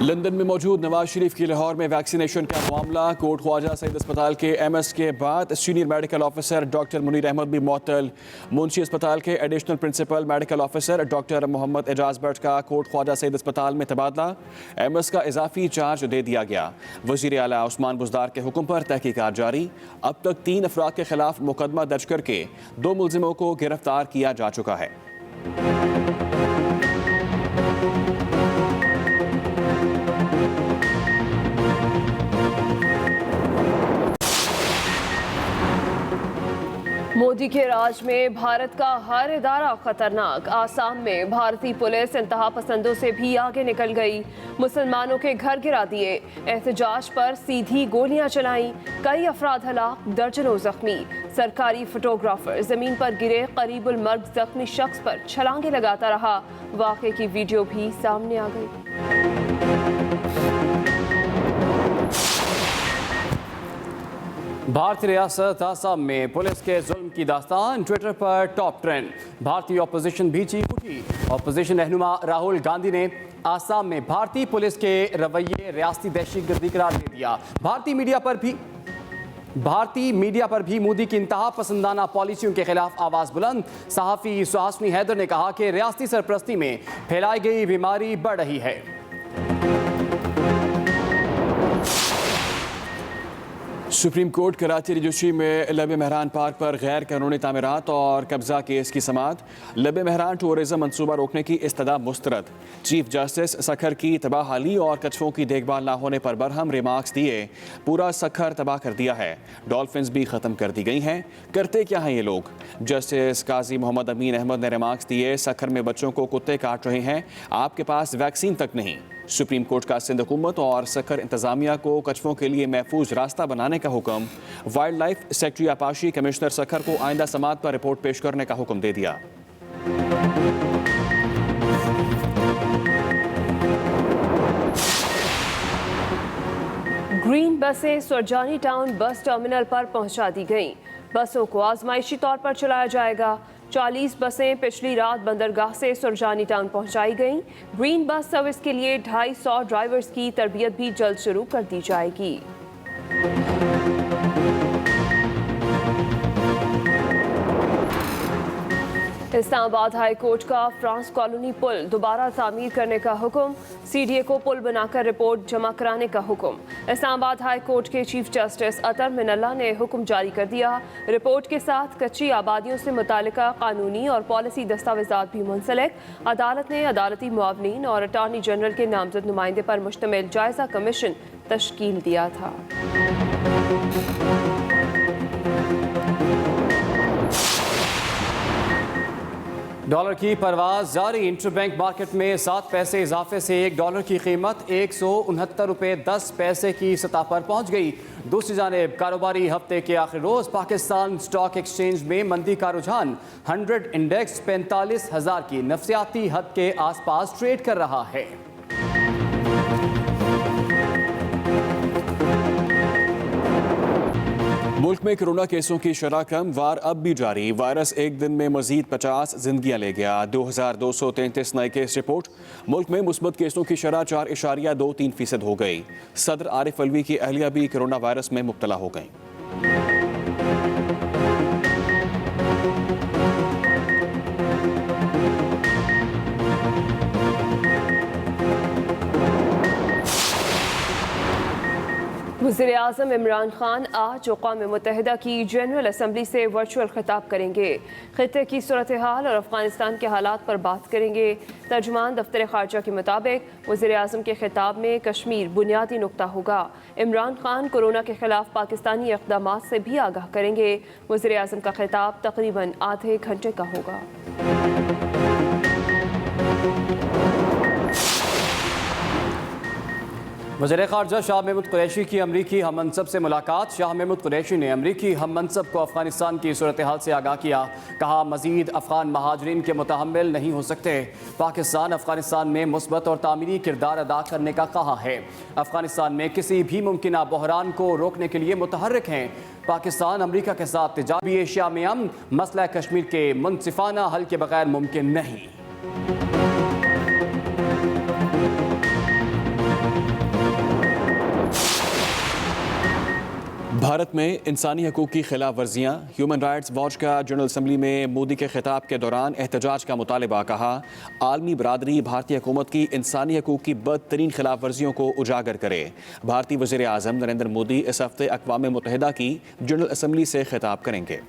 London में मौजूद नवाज शरीफ की लाहौर में वैक्सीनेशन का मामला। कोट ख्वाजा सईद अस्पताल के एमएस के बाद senior medical officer doctor Munir Ahmed भी मुअत्तल। मुंशी अस्पताल के additional principal medical officer doctor Mohammad Ejaz Bhatt का कोट ख्वाजा सईद अस्पताल में तबादला। एमएस का इजाफी चार्ज दे दिया गया। वज़ीर आला उस्मान बुज़दार के हुक्म पर तहकीकात जारी। अब तक 3 अफराद के खिलाफ मुकदमा दर्ज करके 2 मुलजिमों को गिरफ्तार किया जा चुका है। मोदी के राज में भारत का हर इदारा खतरनाक। आसाम में भारतीय पुलिस इंतहा पसंदों से भी आगे निकल गई। मुसलमानों के घर गिरा दिए, एहतजाज पर सीधी गोलियां चलाई। कई अफराद हलाक, दर्जनों जख्मी। सरकारी फोटोग्राफर जमीन पर गिरे करीबुल मर्ग जख्मी शख्स पर छलांगे लगाता रहा। वाक़े की वीडियो भी सामने आ गई। भारतीय रियासत आसाम में पुलिस के जुल्म की दास्तान ट्विटर पर टॉप ट्रेंड। भारतीय ऑपोजिशन भी चीख उठी। ऑपोजिशन रहनुमा राहुल गांधी ने आसाम में भारतीय पुलिस के रवैये रियासती दहशतगर्दी करार दे दिया। भारतीय मीडिया पर भी मोदी की इंतहा पसंदाना पॉलिसियों के खिलाफ आवाज बुलंद। सहाफ़ी सुहासनी हैदर ने कहा कि रियासती सरपरस्ती में फैलाई गई बीमारी बढ़ रही है। सुप्रीम कोर्ट कराची रजिस्ट्री में लब महरान पार्क पर गैर कानूनी तामीरात और कब्जा केस की समाअत। लब महरान टूरिज्म मंसूबा रोकने की इस्तदा मुस्तरद। चीफ जस्टिस सखर की तबाहाली और कछुओं की देखभाल ना होने पर बरहम रिमार्क्स दिए। पूरा सखर तबाह कर दिया है, डॉल्फिन्स भी ख़त्म कर दी गई हैं। करते क्या हैं ये लोग? जस्टिस काजी मोहम्मद अमीन अहमद ने रिमार्क्स दिए। सखर में बच्चों को कुत्ते काट रहे हैं, आपके पास वैक्सीन तक नहीं। सुप्रीम कोर्ट का सिंध हुकूमत और सखर इंतजामिया को कछुओं के लिए महफूज रास्ता बनाने का हुक्म। वाइल्ड लाइफ सेक्रेटरी आपाशी कमिश्नर सखर को आइंदा समात पर रिपोर्ट पेश करने का हुक्म दे दिया। ग्रीन बसें सुरजानी टाउन बस टर्मिनल पर पहुंचा दी गईं। बसों को आजमाइशी तौर पर चलाया जाएगा। 40 बसें पिछली रात बंदरगाह से सुरजानी टाउन पहुंचाई गईं। ग्रीन बस सर्विस के लिए 250 ड्राइवर्स की तरबियत भी जल्द शुरू कर दी जाएगी। इस्लामाबाद हाई कोर्ट का फ्रांस कॉलोनी पुल दोबारा तामीर करने का हुक्म। सीडीए को पुल बनाकर रिपोर्ट जमा कराने का हुक्म। इस्लामाबाद हाई कोर्ट के चीफ जस्टिस अतर मिनल्ला ने हुक्म जारी कर दिया। रिपोर्ट के साथ कच्ची आबादियों से मुतालिका कानूनी और पॉलिसी दस्तावेजात भी मुंसलिक। अदालत ने अदालती मुआवनीन और अटॉर्नी जनरल के नामजद नुमाइंदे पर मुश्तमिल जायजा कमीशन तश्कील दिया था। डॉलर की परवाज जारी। इंटरबैंक मार्केट में 7 पैसे इजाफे से $1 की कीमत 169 रुपये 10 पैसे की सतह पर पहुंच गई। दूसरी जानिब कारोबारी हफ्ते के आखिरी रोज पाकिस्तान स्टॉक एक्सचेंज में मंदी का रुझान। 100 इंडेक्स 45,000 की नफसियाती हद के आसपास ट्रेड कर रहा है। मुल्क में कोरोना केसों की शरह कम, वार अब भी जारी। वायरस एक दिन में मजीद 50 जिंदगियां ले गया। 2233 नए केस रिपोर्ट। मुल्क में मुस्बत केसों की शरह 4.23% हो गई। सदर आरिफ अलवी की अहलिया भी कोरोना वायरस में मुब्तला हो गई। वज़ीर आज़म इमरान खान आज अक़वाम मुत्तहिदा की जनरल असम्बली से वर्चुअल खिताब करेंगे। खित्ते की सूरत हाल और अफ़गानिस्तान के हालात पर बात करेंगे। तर्जुमान दफ्तर ख़ारजा के मुताबिक वज़ीर आज़म के खिताब में कश्मीर बुनियादी नुक्ता होगा। इमरान खान कोरोना के खिलाफ पाकिस्तानी इक़दामात से भी आगाह करेंगे। वज़ीर आज़म का खिताब तकरीबन आधे घंटे का होगा। वज़ीर ख़ारजा शाह महमूद कुरैशी की अमरीकी हम मनसब से मुलाकात। शाह महमूद कुरैशी ने अमरीकी हम मनसब को अफ़गानिस्तान की सूरत हाल से आगाह किया। कहा मज़ीद अफ़गान महाजरीन के मुतहम्मिल नहीं हो सकते। पाकिस्तान अफ़गानिस्तान में मुस्बत और तामीरी किरदार अदा करने का कहा है। अफ़गानिस्तान में किसी भी मुमकिन बहरान को रोकने के लिए मुतहर्रिक हैं। पाकिस्तान अमरीका के साथ तिजारती एशिया में अमन मसला कश्मीर के मुनसिफाना हल के बगैर मुमकिन नहीं। भारत में इंसानी हकूक़ की खिलाफ वर्जियाँ। ह्यूमन राइट्स वॉच का जनरल असम्बली में मोदी के खिताब के दौरान एहतजाज का मुतालबा। कहा, आलमी बरादरी भारतीय हुकूमत की इंसानी हकूक़ की बदतरीन खिलाफ वर्जियों को उजागर करे। भारतीय वज़ीर आज़म नरेंद्र मोदी इस हफ्ते अक़वाम मुत्तहिदा की जनरल असम्बली से खिताब करेंगे।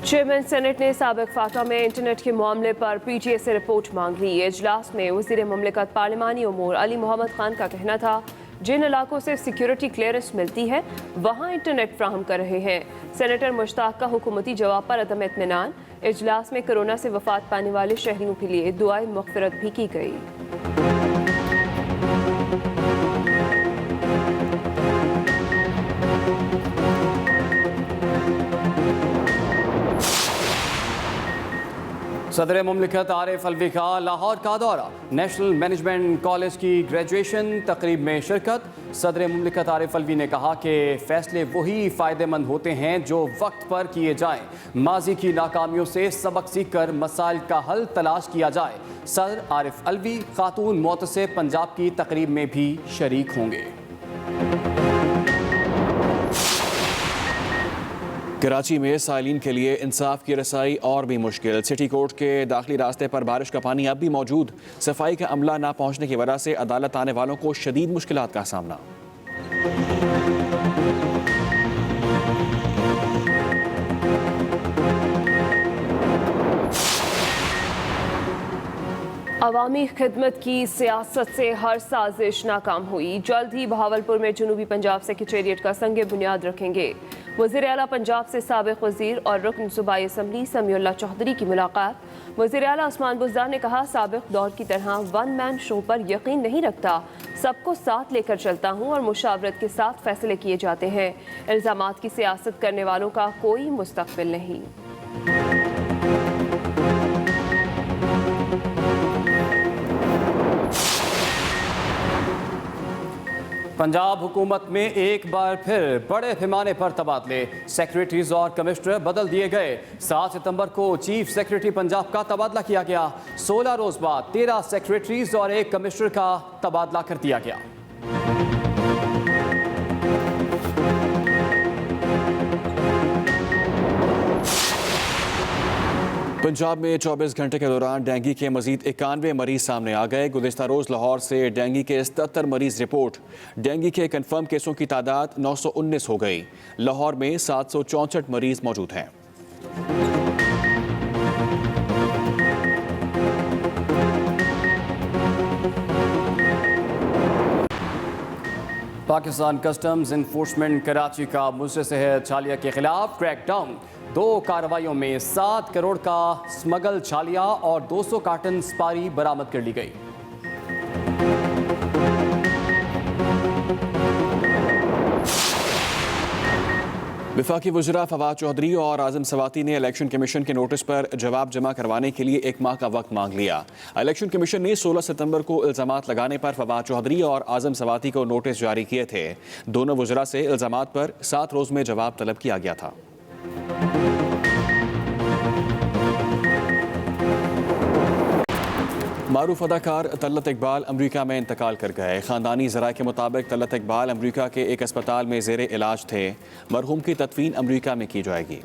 चेयरमैन सेनेट ने साबिक फाटा में इंटरनेट के मामले पर PTA से रिपोर्ट मांग ली। इजलास में वज़ीर ममलिकत पार्लिमानी उमूर अली मोहम्मद खान का कहना था, जिन इलाकों से सिक्योरिटी क्लियरेंस मिलती है वहाँ इंटरनेट फ्राहम कर रहे हैं। सेनेटर मुश्ताक का हुकूमती जवाब पर अदम इत्मीनान। इजलास में कोरोना से वफात पाने वाले शहरियों के लिए दुआए मग़फ़िरत भी की गई। सदर मुमलिकत आरिफ अलवी का लाहौर का दौरा। नेशनल मैनेजमेंट कॉलेज की ग्रेजुएशन तकरीब में शिरकत। सदर मुमलिकत आरिफ अलवी ने कहा कि फ़ैसले वही फ़ायदेमंद होते हैं जो वक्त पर किए जाएं। माजी की नाकामियों से सबक सीख कर मसाइल का हल तलाश किया जाए। सदर आरिफ अलवी खातून मोतसिब पंजाब की तकरीब में भी शरीक होंगे। कराची में साइलिन के लिए इंसाफ की रसाई और भी मुश्किल। सिटी कोर्ट के दाखिली रास्ते पर बारिश का पानी अब भी मौजूद। सफाई का अमला ना पहुंचने की वजह से अदालत आने वालों को शदीद मुश्किलात का सामना। अवामी खिदमत की सियासत से हर साजिश नाकाम हुई। जल्द ही बहावलपुर में जनूबी पंजाब सेक्रेटेरिएट का संग बुनियाद रखेंगे। वज़ीर आला पंजाब से साबिक वज़ीर और रुकन सूबाई असम्बली समीउल्लाह चौधरी की मुलाकात। वज़ीर आला उस्मान बुज़दार ने कहा, साबिक दौर की तरह वन मैन शो पर यकीन नहीं रखता, सबको साथ लेकर चलता हूँ और मुशावरत के साथ फैसले किए जाते हैं। इल्ज़ामात की सियासत करने वालों का कोई मुस्तक़बिल नहीं। पंजाब हुकूमत में एक बार फिर बड़े पैमाने पर तबादले। सेक्रेटरीज और कमिश्नर बदल दिए गए। 7 सितंबर को चीफ सेक्रेटरी पंजाब का तबादला किया गया। 16 रोज बाद 13 सेक्रेटरीज और 1 कमिश्नर का तबादला कर दिया गया। पंजाब में 24 घंटे के दौरान डेंगू के मजीद 91 मरीज सामने आ गए। गुज़िश्ता रोज़ लाहौर से डेंगू के 77 मरीज रिपोर्ट। डेंगू के कन्फर्म केसों की तादाद 919 हो गई। लाहौर में 764 मरीज मौजूद हैं। पाकिस्तान कस्टम्स इन्फोर्समेंट कराची का मुझसे सेहत छालिया के खिलाफ क्रैकडाउन। 2 कार्रवाइयों में 7 करोड़ का स्मगल छालिया और 200 कार्टन स्पारी बरामद कर ली गई। वफाकी वज़ीरा फवाद चौधरी और आज़म सवाती ने इलेक्शन कमीशन के नोटिस पर जवाब जमा करवाने के लिए 1 माह का वक्त मांग लिया। इलेक्शन कमीशन ने 16 सितंबर को इल्ज़ामात लगाने पर फवाद चौधरी और आज़म सवाती को नोटिस जारी किए थे। दोनों वज़ीरा से इल्ज़ामात पर 7 रोज़ में जवाब तलब किया गया था। मारूफ अदाकार तलत इकबाल अमरीका में इंतकाल कर गए। ख़ानदानी ज़राए के मुताबिक तलत इकबाल अमरीका के एक अस्पताल में ज़ेरे इलाज थे। मरहूम की तदफीन अमरीका में की जाएगी।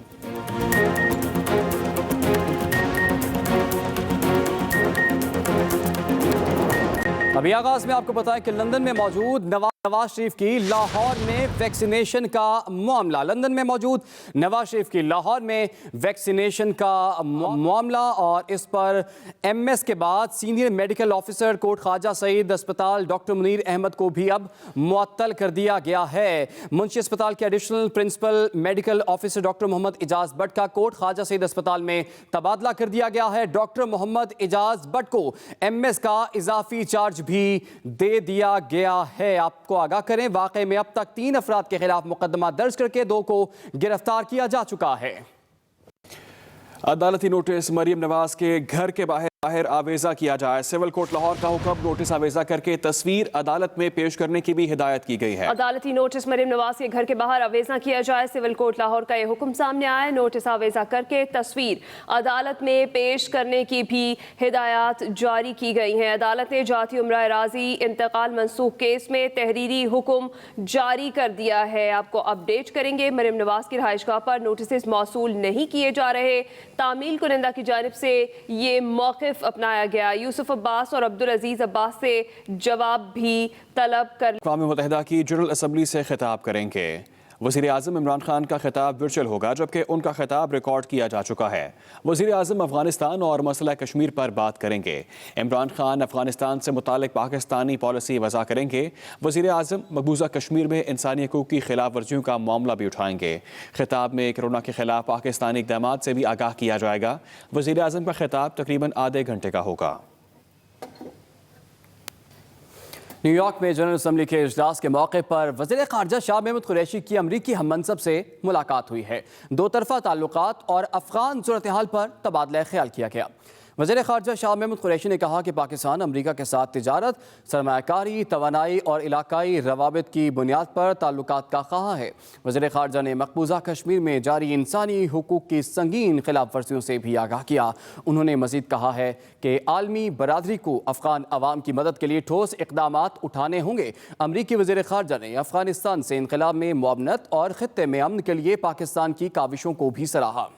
अभी आगाज में आपको बताएं कि लंदन में मौजूद नवाज शरीफ की लाहौर में वैक्सीनेशन का मामला। लंदन में मौजूद नवाज शरीफ की लाहौर में वैक्सीनेशन का मामला और इस पर MS के बाद senior medical officer Kot Khwaja Saeed अस्पताल डॉक्टर मुनीर अहमद को भी अब मुअत्तल कर दिया गया है। मुंशी अस्पताल के additional principal medical officer doctor Mohammad Ijaz Bhatt का कोट ख्वाजा सईद अस्पताल में तबादला कर दिया गया है। डॉक्टर मोहम्मद इजाज भट्ट को MS का इजाफी चार्ज भी दे दिया गया है। आपको आगाह करें, वाकई में अब तक 3 अफराद के खिलाफ मुकदमा दर्ज करके 2 को गिरफ्तार किया जा चुका है। अदालती नोटिस मरियम नवाज के घर के बाहर बाहर आवेजा किया जाए। सिविल कोर्ट लाहौर का हुक्म, नोटिस आवेजा करके तस्वीर अदालत में पेश करने की भी हिदायत की गई है। अदालती नोटिस मरीम नवाज के घर के बाहर आवेजा किया जाए। सिविल कोर्ट लाहौर का यह हुक्म सामने आया है। नोटिस आवेजा करके तस्वीर अदालत में पेश करने की भी हिदायत जारी की गई हैं। अदालत ने जाती उम्रा राजी इंतकाल मनसूख केस में तहरीरी हुक्म जारी कर दिया है। आपको अपडेट करेंगे। मरीम नवाज की रहायशगाह पर नोटिस मौसूल नहीं किए जा रहे। तामील कुनिंदा की जानिब से ये मौक़िफ़ अपनाया गया। यूसुफ अब्बास और अब्दुल अजीज अब्बास से जवाब भी तलब कर अक़वाम मुत्तहिदा की जनरल असम्बली से खिताब करेंगे। वज़ीर आज़म इमरान खान का खिताब वर्चुअल होगा, जबकि उनका खिताब रिकॉर्ड किया जा चुका है। वज़ीर आज़म अफगानिस्तान और मसला कश्मीर पर बात करेंगे। इमरान खान अफगानिस्तान से मुतालिक पाकिस्तानी पॉलिसी वज़ा करेंगे। वज़ीर आज़म मकबूजा कश्मीर में इंसानी हकूक़ की खिलाफ वर्जियों का मामला भी उठाएंगे। खिताब में कोरोना के खिलाफ पाकिस्तानी इक़दाम से भी आगाह किया जाएगा। वज़ीर आज़म का खिताब तकरीबन आधे घंटे का होगा। न्यूयॉर्क में जनरल असम्बली के इजलास के मौके पर वज़ीर ख़ारजा शाह महमूद कुरैशी की अमरीकी हम मनसब से मुलाकात हुई है। दो तरफ़ा ताल्लुकात और अफ़गान सूरत हाल पर तबादला ख्याल किया गया। वज़ीर ख़ारजा शाह महमूद कुरैशी ने कहा कि पाकिस्तान अमरीका के साथ तिजारत, सरमायाकारी, तवानाई और इलाकाई रवाबित की बुनियाद पर ताल्लुकात का ख़्वाह है। वज़ीर ख़ारजा ने मकबूजा कश्मीर में जारी इंसानी हुकूक़ की संगीन खिलाफ वर्जियों से भी आगाह किया। उन्होंने मज़ीद कहा है कि आलमी बरादरी को अफ़गान अवाम की मदद के लिए ठोस इक़दामात उठाने होंगे। अमरीकी वज़ीर ख़ारजा ने अफ़गानिस्तान से इनक़लाब में मुआवनत और ख़ित्ते में अमन के लिए पाकिस्तान की काविशों को भी सराहा।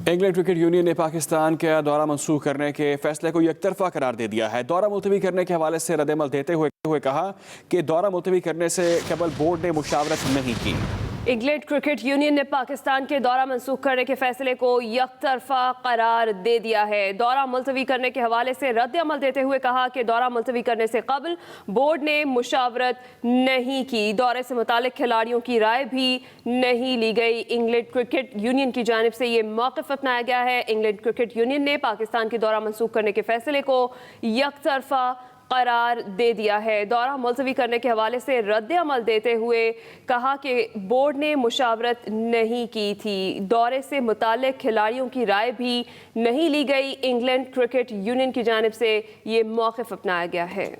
इंग्लैंड क्रिकेट यूनियन ने पाकिस्तान का दौरा मनसूख करने के फैसले को एकतरफा करार दे दिया है। दौरा मुलतवी करने के हवाले से रद्दअमल देते हुए कहा कि दौरा मुलतवी करने से कबल बोर्ड ने मुशावरत नहीं की। इंग्लैंड क्रिकेट यूनियन ने पाकिस्तान के दौरा मनसूख करने के फैसले को यकतरफा करार दे दिया है। दौरा मुलतवी करने के हवाले से रद्द अमल देते हुए कहा कि दौरा मुलतवी करने से कबल बोर्ड ने मुशावरत नहीं की। दौरे से मुतालिक खिलाड़ियों की राय भी नहीं ली गई। इंग्लैंड क्रिकेट यूनियन की जानिब से ये मौक़िफ़ अपनाया गया है। इंग्लैंड क्रिकेट यूनियन ने पाकिस्तान के दौरा मनसूख करने के फैसले को यकतरफा करार दे दिया है। दौरा मुलतवी करने के हवाले से रद्द अमल देते हुए कहा कि बोर्ड ने मुशावरत नहीं की थी। दौरे से मुताल्लिक़ खिलाड़ियों की राय भी नहीं ली गई। इंग्लैंड क्रिकेट यूनियन की जानिब से ये मौक़िफ़ अपनाया गया है।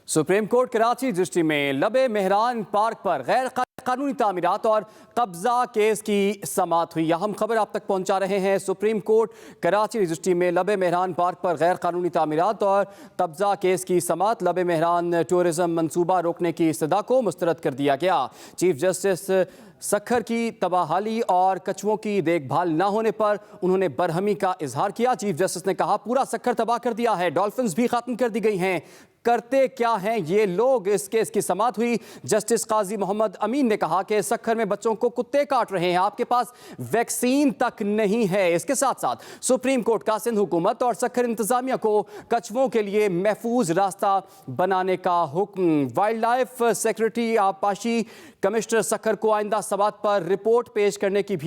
सुप्रीम कोर्ट कराची रजिस्ट्री में लबे मेहरान पार्क पर गैर कानूनी तामीरात और कब्जा केस की समाअत हुई। अहम खबर आप तक पहुंचा रहे हैं। सुप्रीम कोर्ट कराची रजिस्ट्री में लबे मेहरान पार्क पर गैर कानूनी तामीरात और कब्जा केस की समाअत। लबे मेहरान टूरिज्म मंसूबा रोकने की इस्तदा को मुस्तरद कर दिया गया। चीफ जस्टिस सखर की तबाहाली और कछुओं की देखभाल न होने पर उन्होंने बरहमी का इजहार किया। चीफ जस्टिस ने कहा पूरा सखर तबाह कर दिया है, डॉल्फिन्स भी खत्म कर दी गई हैं, करते क्या हैं ये लोग। इस केस की समाअत हुई। जस्टिस काजी मोहम्मद अमीन ने कहा कि सखर में बच्चों को कुत्ते काट रहे हैं, आपके पास वैक्सीन तक नहीं है। इसके साथ साथ सुप्रीम कोर्ट का सिंध हुकूमत और सखर इंतजामिया को कछुओं के लिए महफूज रास्ता बनाने का हुक्म। वाइल्ड लाइफ सेक्रेटरी आपाशी कमिश्नर सखर को आइंदा समाअत पर रिपोर्ट पेश करने की भी